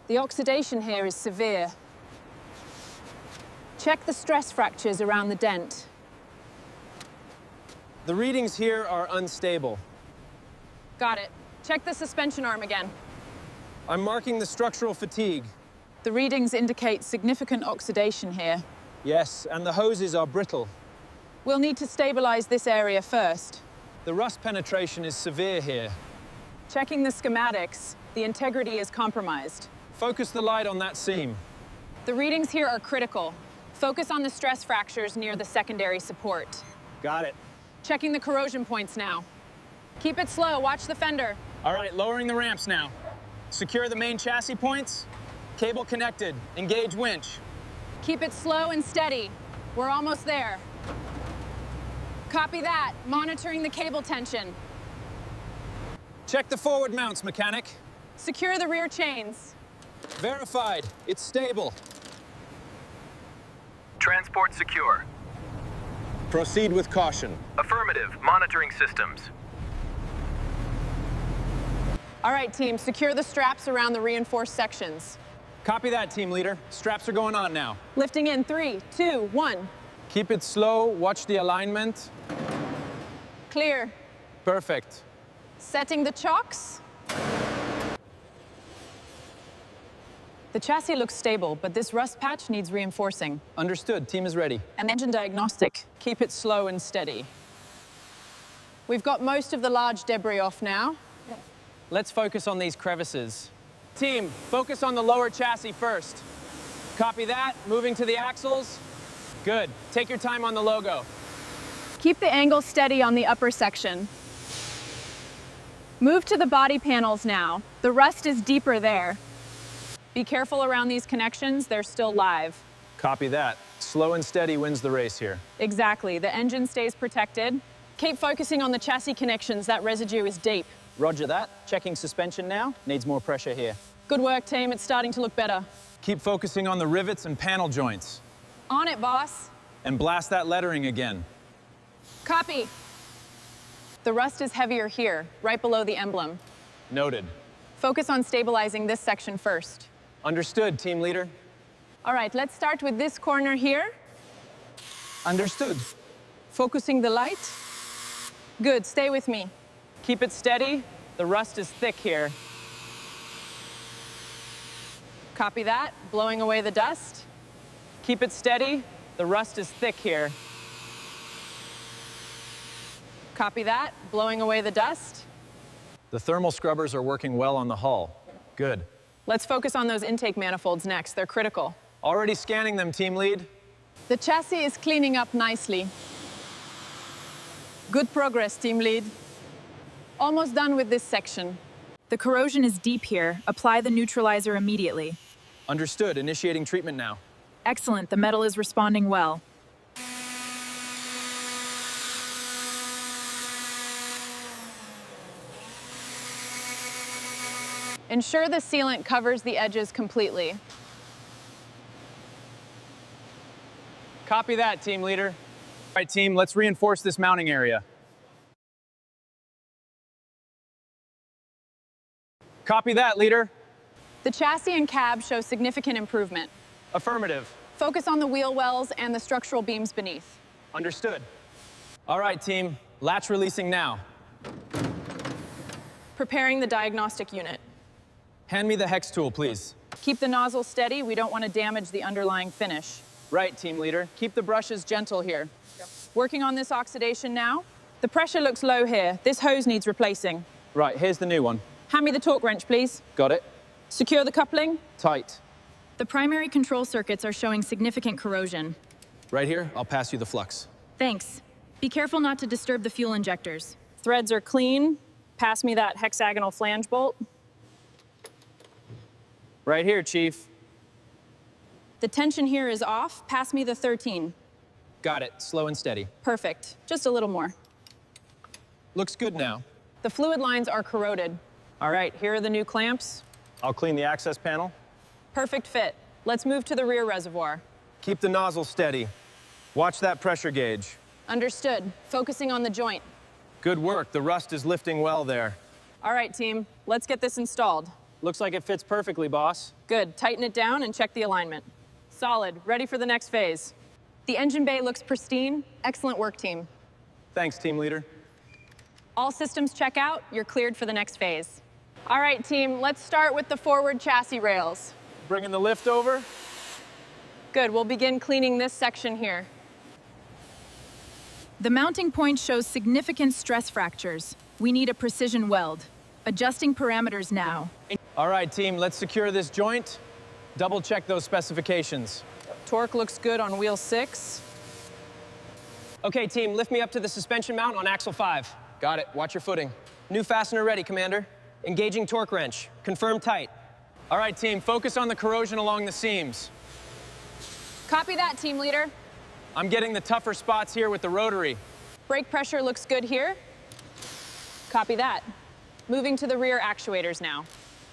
The oxidation here is severe. Check the stress fractures around the dent. The readings here are unstable. Got it. Check the suspension arm again. I'm marking the structural fatigue. The readings indicate significant oxidation here. Yes, and the hoses are brittle. We'll need to stabilize this area first. The rust penetration is severe here. Checking the schematics, the integrity is compromised. Focus the light on that seam. The readings here are critical. Focus on the stress fractures near the secondary support. Got it. Checking the corrosion points now. Keep it slow, watch the fender. All right, lowering the ramps now. Secure the main chassis points. Cable connected. Engage winch. Keep it slow and steady. We're almost there. Copy that. Monitoring the cable tension. Check the forward mounts, mechanic. Secure the rear chains. Verified. It's stable. Transport secure. Proceed with caution. Affirmative. Monitoring systems. All right, team, secure the straps around the reinforced sections. Copy that, team leader. Straps are going on now. Lifting in 3, 2, 1. Keep it slow. Watch the alignment. Clear. Perfect. Setting the chocks. The chassis looks stable, but this rust patch needs reinforcing. Understood. Team is ready. An engine diagnostic. Keep it slow and steady. We've got most of the large debris off now. Let's focus on these crevices. Team, focus on the lower chassis first. Copy that. Moving to the axles. Good. Take your time on the logo. Keep the angle steady on the upper section. Move to the body panels now. The rust is deeper there. Be careful around these connections, they're still live. Copy that. Slow and steady wins the race here. Exactly, the engine stays protected. Keep focusing on the chassis connections, that residue is deep. Roger that. Checking suspension now. Needs more pressure here. Good work, team, it's starting to look better. Keep focusing on the rivets and panel joints. On it, boss. And blast that lettering again. Copy. The rust is heavier here, right below the emblem. Noted. Focus on stabilizing this section first. Understood, team leader. All right, let's start with this corner here. Understood. Focusing the light. Good, stay with me. Keep it steady. The rust is thick here. Copy that, blowing away the dust. Keep it steady. The rust is thick here. Copy that, blowing away the dust. The thermal scrubbers are working well on the hull. Good. Let's focus on those intake manifolds next, they're critical. Already scanning them, team lead. The chassis is cleaning up nicely. Good progress, team lead. Almost done with this section. The corrosion is deep here. Apply the neutralizer immediately. Understood. Initiating treatment now. Excellent. The metal is responding well. Ensure the sealant covers the edges completely. Copy that, team leader. All right, team, let's reinforce this mounting area. Copy that, leader. The chassis and cab show significant improvement. Affirmative. Focus on the wheel wells and the structural beams beneath. Understood. All right, team, latch releasing now. Preparing the diagnostic unit. Hand me the hex tool, please. Keep the nozzle steady, we don't want to damage the underlying finish. Right, team leader. Keep the brushes gentle here. Working on this oxidation now. The pressure looks low here. This hose needs replacing. Right, here's the new one. Hand me the torque wrench, please. Got it. Secure the coupling. Tight. The primary control circuits are showing significant corrosion. Right here, I'll pass you the flux. Thanks. Be careful not to disturb the fuel injectors. Threads are clean. Pass me that hexagonal flange bolt. Right here, Chief. The tension here is off. Pass me the 13. Got it. Slow and steady. Perfect. Just a little more. Looks good now. The fluid lines are corroded. All right, here are the new clamps. I'll clean the access panel. Perfect fit. Let's move to the rear reservoir. Keep the nozzle steady. Watch that pressure gauge. Understood. Focusing on the joint. Good work. The rust is lifting well there. All right, team. Let's get this installed. Looks like it fits perfectly, boss. Good. Tighten it down and check the alignment. Solid. Ready for the next phase. The engine bay looks pristine. Excellent work, team. Thanks, team leader. All systems check out. You're cleared for the next phase. All right, team, let's start with the forward chassis rails. Bringing the lift over. Good. We'll begin cleaning this section here. The mounting point shows significant stress fractures. We need a precision weld. Adjusting parameters now. All right, team, let's secure this joint. Double check those specifications. Torque looks good on wheel 6. Okay, team, lift me up to the suspension mount on axle 5. Got it. Watch your footing. New fastener ready, Commander. Engaging torque wrench. Confirm tight. All right, team, focus on the corrosion along the seams. Copy that, team leader. I'm getting the tougher spots here with the rotary. Brake pressure looks good here. Copy that. Moving to the rear actuators now.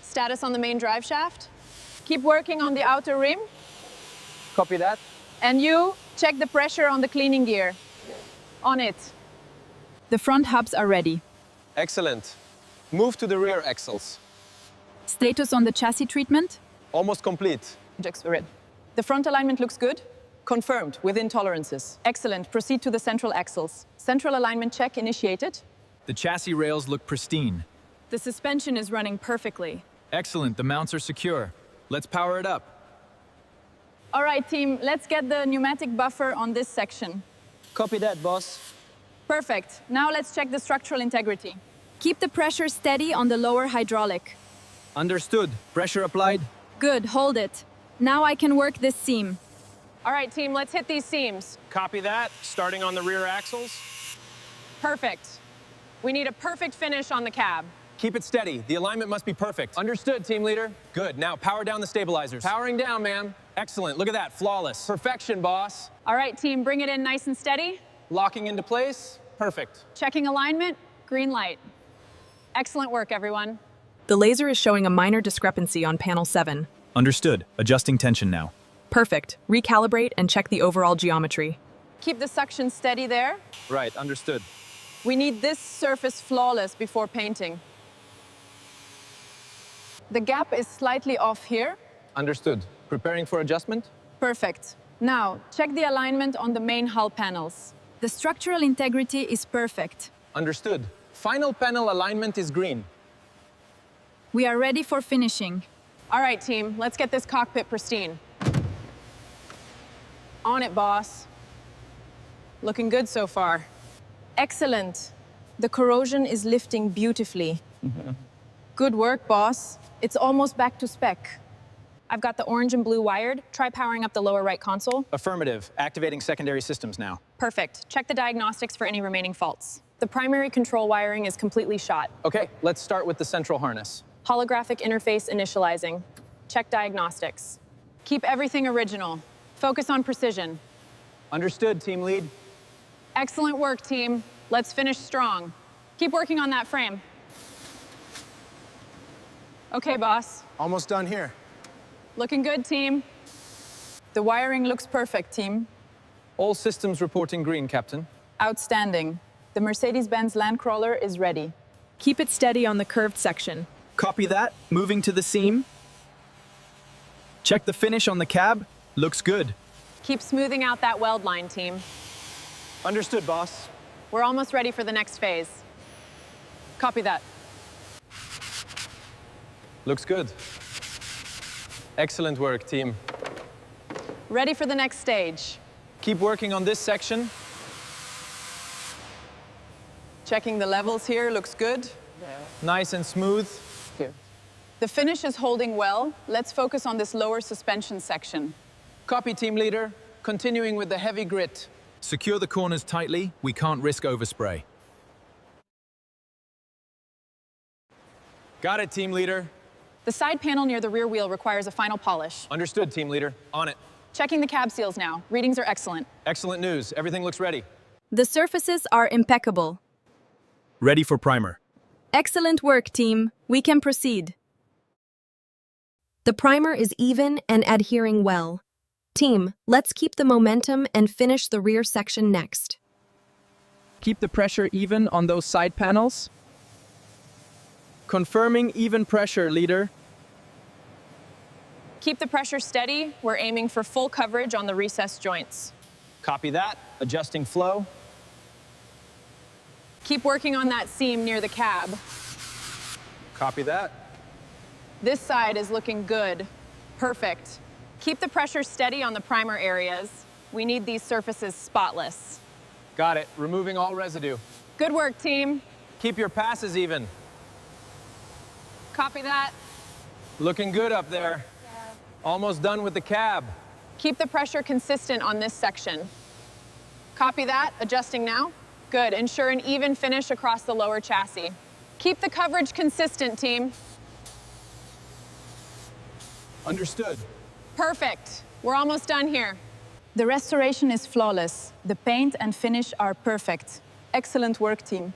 Status on the main drive shaft. Keep working on the outer rim. Copy that. And you, check the pressure on the cleaning gear. On it. The front hubs are ready. Excellent. Move to the rear axles. Status on the chassis treatment? Almost complete. The front alignment looks good. Confirmed, within tolerances. Excellent. Proceed to the central axles. Central alignment check initiated. The chassis rails look pristine. The suspension is running perfectly. Excellent, the mounts are secure. Let's power it up. All right, team, let's get the pneumatic buffer on this section. Copy that, boss. Perfect. Now let's check the structural integrity. Keep the pressure steady on the lower hydraulic. Understood. Pressure applied. Good, hold it. Now I can work this seam. All right, team, let's hit these seams. Copy that. Starting on the rear axles. Perfect. We need a perfect finish on the cab. Keep it steady. The alignment must be perfect. Understood, team leader. Good. Now power down the stabilizers. Powering down, ma'am. Excellent. Look at that. Flawless. Perfection, boss. All right, team, bring it in nice and steady. Locking into place. Perfect. Checking alignment. Green light. Excellent work, everyone. The laser is showing a minor discrepancy on panel 7. Understood. Adjusting tension now. Perfect. Recalibrate and check the overall geometry. Keep the suction steady there. Right, understood. We need this surface flawless before painting. The gap is slightly off here. Understood. Preparing for adjustment? Perfect. Now, check the alignment on the main hull panels. The structural integrity is perfect. Understood. Final panel alignment is green. We are ready for finishing. All right, team, let's get this cockpit pristine. On it, boss. Looking good so far. Excellent. The corrosion is lifting beautifully. Good work, boss. It's almost back to spec. I've got the orange and blue wired. Try powering up the lower right console. Affirmative. Activating secondary systems now. Perfect. Check the diagnostics for any remaining faults. The primary control wiring is completely shot. Okay, let's start with the central harness. Holographic interface initializing. Check diagnostics. Keep everything original. Focus on precision. Understood, team lead. Excellent work, team. Let's finish strong. Keep working on that frame. Okay, boss. Almost done here. Looking good, team. The wiring looks perfect, team. All systems reporting green, Captain. Outstanding. The Mercedes-Benz Landcrawler is ready. Keep it steady on the curved section. Copy that. Moving to the seam. Check the finish on the cab. Looks good. Keep smoothing out that weld line, team. Understood, boss. We're almost ready for the next phase. Copy that. Looks good. Excellent work, team. Ready for the next stage. Keep working on this section. Checking the levels here, looks good. Nice and smooth. The finish is holding well. Let's focus on this lower suspension section. Copy, team leader. Continuing with the heavy grit. Secure the corners tightly. We can't risk overspray. Got it, team leader. The side panel near the rear wheel requires a final polish. Understood, team leader. On it. Checking the cab seals now. Readings are excellent. Excellent news. Everything looks ready. The surfaces are impeccable. Ready for primer. Excellent work, team. We can proceed. The primer is even and adhering well. Team, let's keep the momentum and finish the rear section next. Keep the pressure even on those side panels. Confirming even pressure, leader. Keep the pressure steady. We're aiming for full coverage on the recessed joints. Copy that. Adjusting flow. Keep working on that seam near the cab. Copy that. This side is looking good. Perfect. Keep the pressure steady on the primer areas. We need these surfaces spotless. Got it. Removing all residue. Good work, team. Keep your passes even. Copy that. Looking good up there. Almost done with the cab. Keep the pressure consistent on this section. Copy that. Adjusting now. Good. Ensure an even finish across the lower chassis. Keep the coverage consistent, team. Understood. Perfect. We're almost done here. The restoration is flawless. The paint and finish are perfect. Excellent work, team.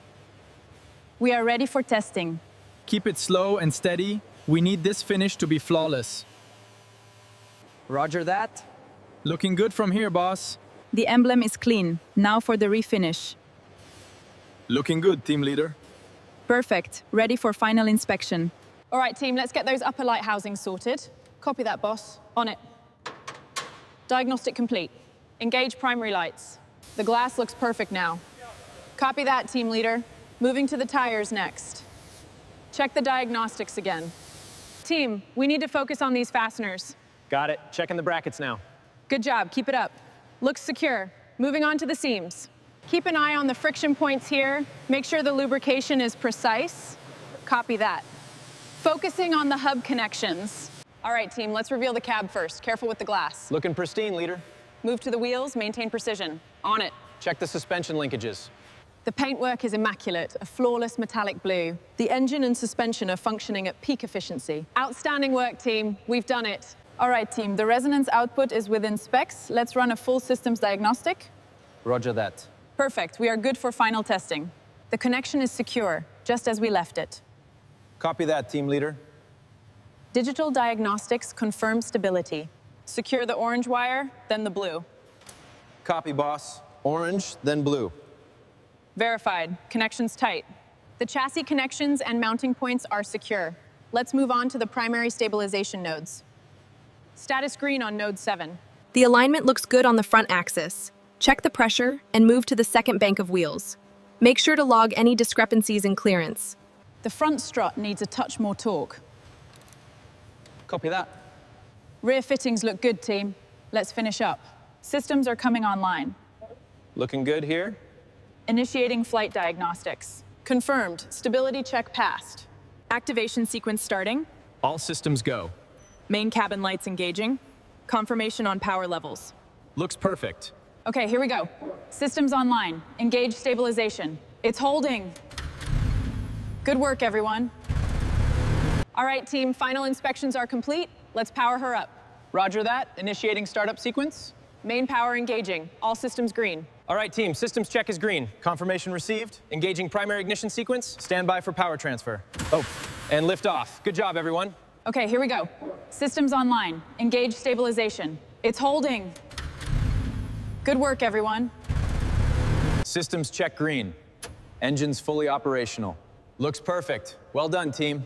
We are ready for testing. Keep it slow and steady. We need this finish to be flawless. Roger that. Looking good from here, boss. The emblem is clean. Now for the refinish. Looking good, team leader. Perfect. Ready for final inspection. All right, team, let's get those upper light housings sorted. Copy that, boss. On it. Diagnostic complete. Engage primary lights. The glass looks perfect now. Copy that, team leader. Moving to the tires next. Check the diagnostics again. Team, we need to focus on these fasteners. Got it. Checking the brackets now. Good job, keep it up. Looks secure. Moving on to the seams. Keep an eye on the friction points here. Make sure the lubrication is precise. Copy that. Focusing on the hub connections. All right, team, let's reveal the cab first. Careful with the glass. Looking pristine, leader. Move to the wheels, maintain precision. On it. Check the suspension linkages. The paintwork is immaculate, a flawless metallic blue. The engine and suspension are functioning at peak efficiency. Outstanding work, team. We've done it. All right, team, the resonance output is within specs. Let's run a full systems diagnostic. Roger that. Perfect. We are good for final testing. The connection is secure, just as we left it. Copy that, team leader. Digital diagnostics confirm stability. Secure the orange wire, then the blue. Copy, boss. Orange, then blue. Verified. Connections tight. The chassis connections and mounting points are secure. Let's move on to the primary stabilization nodes. Status green on node 7. The alignment looks good on the front axis. Check the pressure and move to the second bank of wheels. Make sure to log any discrepancies in clearance. The front strut needs a touch more torque. Copy that. Rear fittings look good, team. Let's finish up. Systems are coming online. Looking good here. Initiating flight diagnostics. Confirmed. Stability check passed. Activation sequence starting. All systems go. Main cabin lights engaging. Confirmation on power levels. Looks perfect. Okay, here we go. Systems online. Engage stabilization. It's holding. Good work, everyone. All right, team, final inspections are complete. Let's power her up. Roger that. Initiating startup sequence. Main power engaging. All systems green. All right, team. Systems check is green. Confirmation received. Engaging primary ignition sequence. Stand by for power transfer. Oh, and lift off. Good job, everyone. Okay, here we go. Systems online. Engage stabilization. It's holding. Good work, everyone. Systems check green. Engines fully operational. Looks perfect. Well done, team.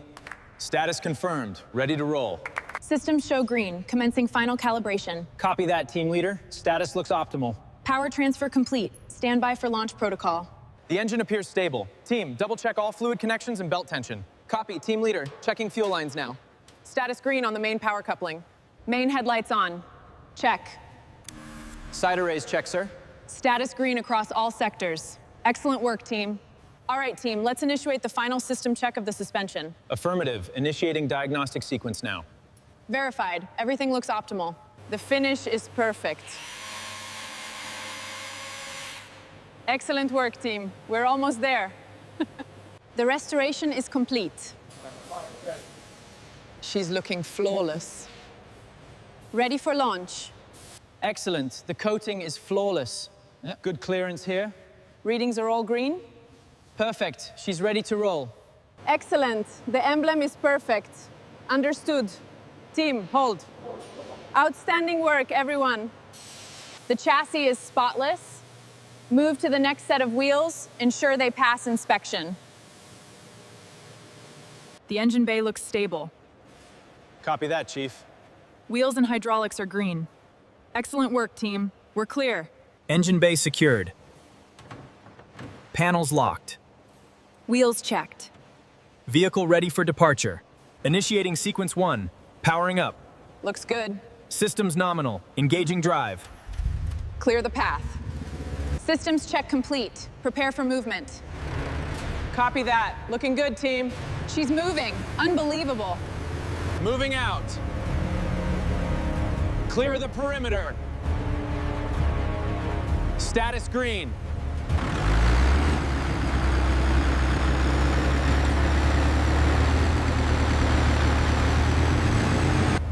Status confirmed. Ready to roll. Systems show green, commencing final calibration. Copy that, team leader. Status looks optimal. Power transfer complete. Stand by for launch protocol. The engine appears stable. Team, double check all fluid connections and belt tension. Copy, team leader. Checking fuel lines now. Status green on the main power coupling. Main headlights on. Check. Side arrays check, sir. Status green across all sectors. Excellent work, team. All right, team, let's initiate the final system check of the suspension. Affirmative. Initiating diagnostic sequence now. Verified. Everything looks optimal. The finish is perfect. Excellent work, team. We're almost there. The restoration is complete. She's looking flawless. Ready for launch. Excellent. The coating is flawless. Good clearance here. Readings are all green. Perfect. She's ready to roll. Excellent. The emblem is perfect. Understood. Team, hold. Outstanding work, everyone. The chassis is spotless. Move to the next set of wheels. Ensure they pass inspection. The engine bay looks stable. Copy that, Chief. Wheels and hydraulics are green. Excellent work, team. We're clear. Engine bay secured. Panels locked. Wheels checked. Vehicle ready for departure. Initiating sequence 1. Powering up. Looks good. Systems nominal. Engaging drive. Clear the path. Systems check complete. Prepare for movement. Copy that. Looking good, team. She's moving. Unbelievable. Moving out. Clear the perimeter. Status green.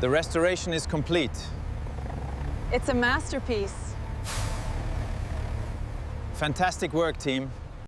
The restoration is complete. It's a masterpiece. Fantastic work, team.